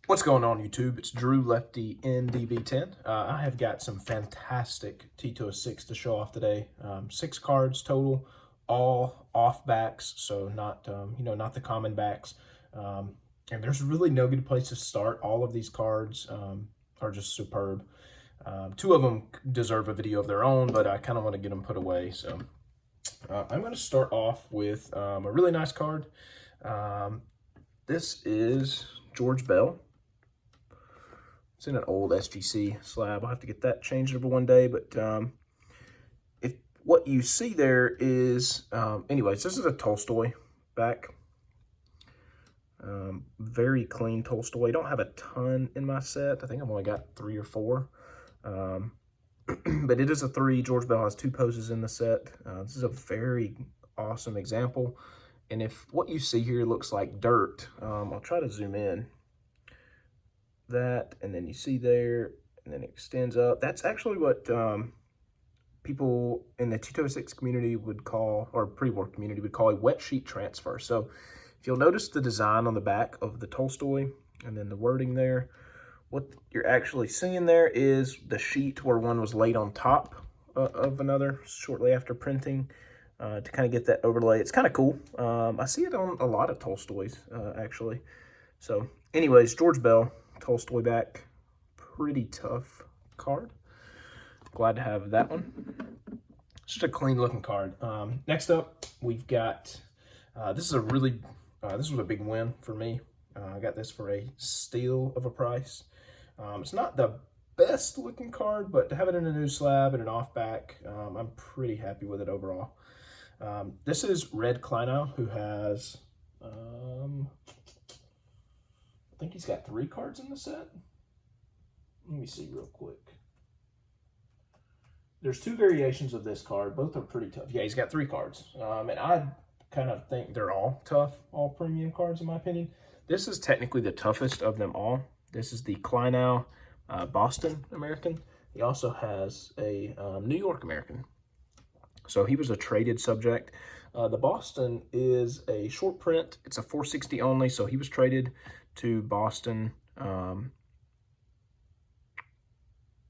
What's going on, YouTube? It's Drew Lefty in DV10. I have got some fantastic T206 to show off today. 6 cards total, all off backs, so not not the common backs. And there's really no good place to start. All of these cards are just superb. 2 of them deserve a video of their own, but I kind of want to get them put away. So I'm going to start off with a really nice card. This is George Bell. It's in an old SGC slab. I'll have to get that changed over one day. But if what you see there is, anyways, this is a Tolstoy back. Very clean Tolstoy. I don't have a ton in my set. I think I've only got 3 or 4. But it is a 3. George Bell has 2 poses in the set. This is a very awesome example. And if what you see here looks like dirt, I'll try to zoom in. That, and then you see there, and then it extends up. That's actually what people in the T206 community would call, or pre-war community would call, a wet sheet transfer. So if you'll notice the design on the back of the Tolstoy, and then the wording there, what you're actually seeing there is the sheet where one was laid on top of another shortly after printing to kind of get that overlay. It's kind of cool. I see it on a lot of Tolstoys, actually. So anyways, George Bell, Tolstoy back, pretty tough card. Glad to have that one. It's just a clean looking card. Next up, we've got, this is a really, this was a big win for me. I got this for a steal of a price. It's not the best looking card, but to have it in a new slab and an off back, I'm pretty happy with it overall. This is Red Kleinow, who has, I think he's got 3 cards in the set. Let me see real quick. There's 2 variations of this card. Both are pretty tough. Yeah, he's got 3 cards. And I kind of think they're all tough, all premium cards in my opinion. This is technically the toughest of them all. This is the Kleinow Boston American. He also has a New York American. So he was a traded subject. The Boston is a short print. It's a 460 only, so he was traded to Boston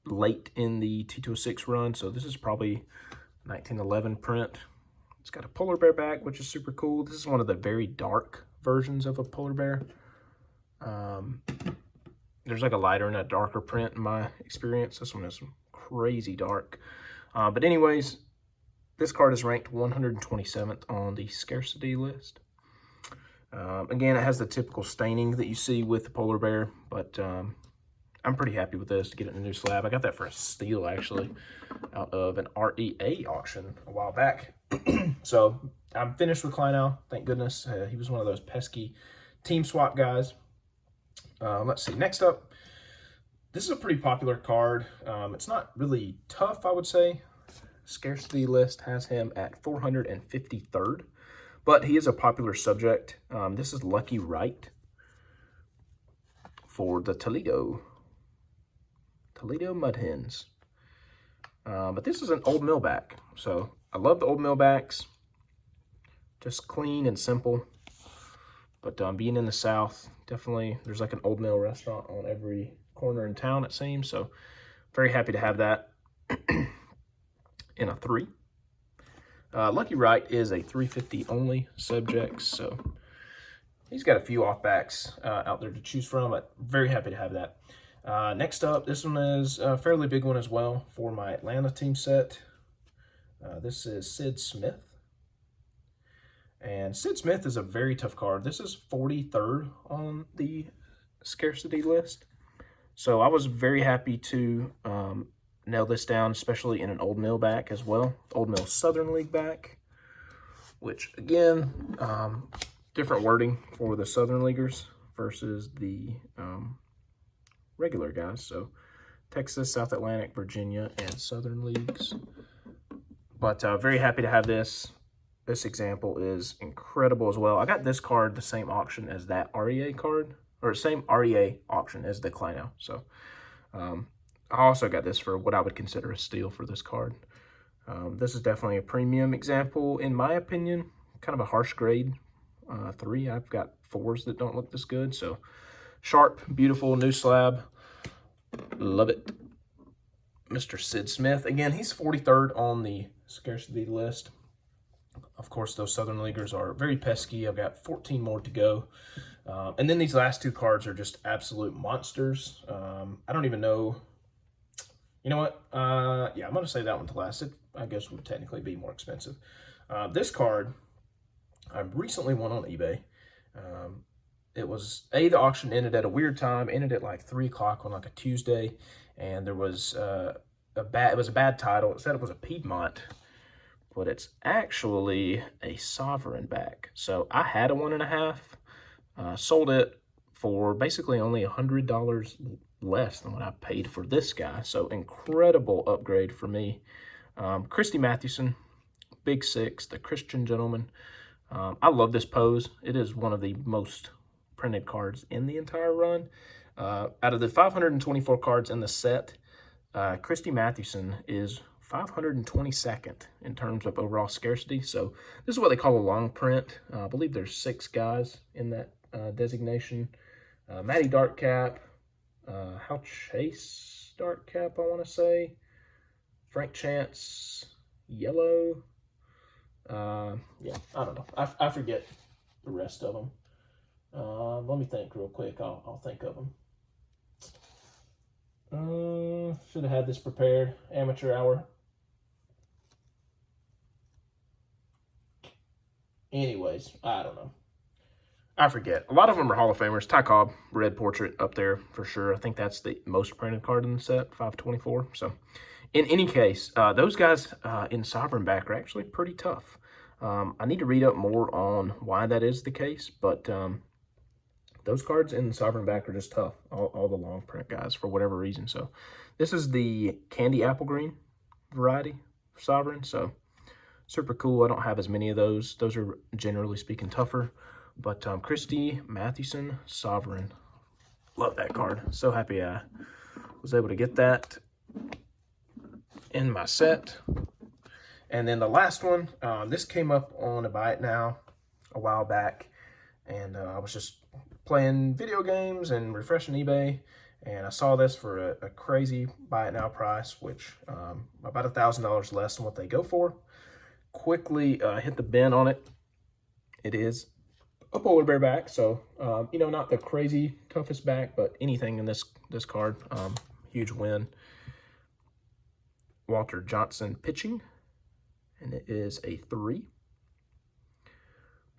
late in the T206 run. So this is probably 1911 print. It's got a polar bear back, which is super cool. This is one of the very dark versions of a polar bear. There's like a lighter and a darker print in my experience. This one is crazy dark. But anyways, this card is ranked 127th on the scarcity list. Again, it has the typical staining that you see with the polar bear, but I'm pretty happy with this to get it in a new slab. I got that for a steal, actually, out of an REA auction a while back. So I'm finished with Kleinow, thank goodness. He was one of those pesky team swap guys. Let's see, next up, this is a pretty popular card. It's not really tough, I would say. Scarcity list has him at 453rd. But he is a popular subject. This is Lucky Wright for the Toledo Mud Hens. But this is an old mill back. So I love the old mill backs. Just clean and simple. But being in the South, definitely, there's like an old mill restaurant on every corner in town, it seems. So very happy to have that in a 3. Lucky Wright is a 350 only subject, so he's got a few off backs out there to choose from, but very happy to have that. Next up, this one is a fairly big one as well for my Atlanta team set. This is Sid Smith. And Sid Smith is a very tough card. This is 43rd on the scarcity list. So I was very happy to nail this down, especially in an old mill back as well. Old mill Southern League back, which again, different wording for the Southern Leaguers versus the regular guys. So Texas, South Atlantic, Virginia, and Southern Leagues. But very happy to have this. This example is incredible as well. I got this card the same auction as that REA card, or same REA auction as the Kleinow. So I also got this for what I would consider a steal for this card. This is definitely a premium example, in my opinion. Kind of a harsh grade 3. I've got 4s that don't look this good, so Sharp, beautiful, new slab. Love it. Mr. Sid Smith. Again, he's 43rd on the scarcity list. Of course, those Southern Leaguers are very pesky. I've got 14 more to go. And then these last two cards are just absolute monsters. I don't even know. You know what? Yeah, I'm going to say that one to last. It, I guess, would technically be more expensive. This card, I recently won on eBay. It was, the auction ended at a weird time, ended at like 3 o'clock on like a Tuesday. And there was it was a bad title. It said it was a Piedmont, but it's actually a Sovereign back. So I had a 1.5, sold it for basically only $100 less than what I paid for this guy. So incredible upgrade for me. Christy Matthews, Big Six, the Christian gentleman. I love this pose. It is one of the most printed cards in the entire run. Out of the 524 cards in the set, Christy Matthews is 522nd in terms of overall scarcity. So this is what they call a long print. I believe there's 6 guys in that designation. Matty Dark Cap, Hal Chase Dark Cap, I want to say. Frank Chance, Yellow. Yeah, I don't know. I forget the rest of them. Let me think real quick. I'll think of them. Should have had this prepared. Amateur hour. Anyways, I don't know. I forget. A lot of them are Hall of Famers. Ty Cobb, red portrait up there for sure. I think that's the most printed card in the set, 524. So, in any case, those guys in Sovereign back are actually pretty tough. I need to read up more on why that is the case, but those cards in Sovereign back are just tough. All the long print guys for whatever reason. So, this is the Candy Apple Green variety of Sovereign. So, super cool. I don't have as many of those. Those are generally speaking tougher. But Christy Matthews, Sovereign. Love that card. So happy I was able to get that in my set. And then the last one, this came up on a Buy It Now a while back. And I was just playing video games and refreshing eBay. And I saw this for a crazy Buy It Now price, which about $1,000 less than what they go for. Quickly hit the bin on it. It is a polar bear back, so you know, not the crazy toughest back, but anything in this card, huge win. Walter Johnson pitching, and it is a 3.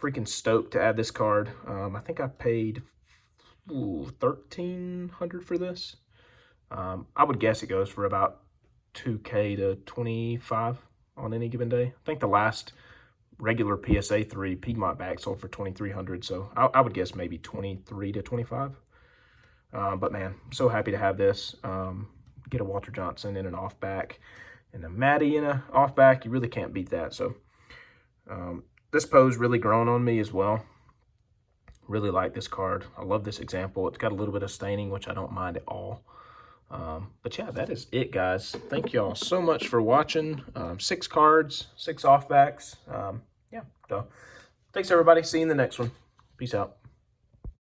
Freaking stoked to add this card. I think I paid $1,300 for this. I would guess it goes for about $2K to $25 on any given day. I think the last regular PSA 3 Piedmont back sold for $2,300, so I would guess maybe $23 to $25. But man, I'm so happy to have this. Get a Walter Johnson in an off back and a Matty in an off back. You really can't beat that. So this pose really grown on me as well. Really like this card. I love this example. It's got a little bit of staining, which I don't mind at all. But yeah, that is it, guys. Thank y'all so much for watching. 6 cards, 6 off backs. Yeah, so thanks everybody. See you in the next one. Peace out.